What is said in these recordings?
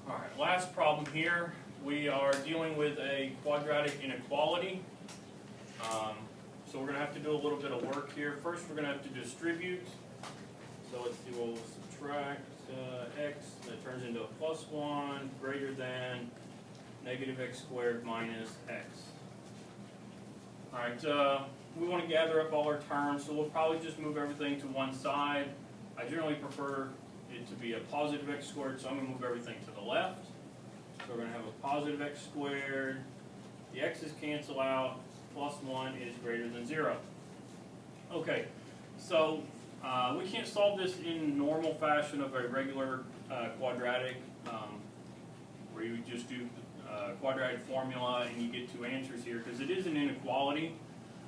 Alright, last problem here. We are dealing with a quadratic inequality. So we're going to have to do a little bit of work here. First we're going to have to distribute. So let's see, we'll subtract x, that turns into a plus 1 greater than negative x squared minus x. Alright, we want to gather up all our terms, so we'll probably just move everything to one side. I generally prefer it to be a positive x squared, so I'm going to move everything to the left. So we're going to have a positive x squared, the x's cancel out, plus 1 is greater than 0. Okay, so we can't solve this in normal fashion of a regular quadratic, where you just do quadratic formula and you get two answers here, because it is an inequality.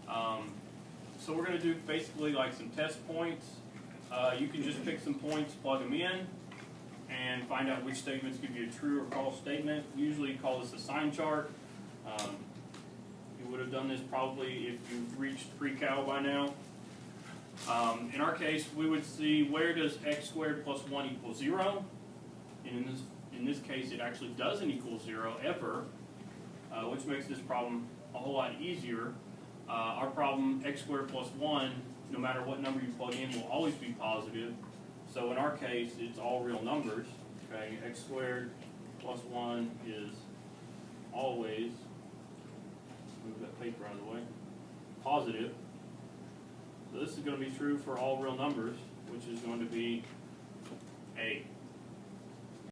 So we're going to do basically like some test points. You can just pick some points, plug them in, and find out which statements give you a true or false statement. Usually you call this a sign chart. You would have done this probably if you've reached pre-cal by now. In our case, we would see where does x squared plus 1 equal 0. And in this case, it actually doesn't equal 0 ever, which makes this problem a whole lot easier. Our problem, x squared plus 1, no matter what number you plug in, will always be positive. So in our case, it's all real numbers. Okay, x squared plus 1 is always, move that paper out of the way, positive. So this is going to be true for all real numbers, which is going to be A.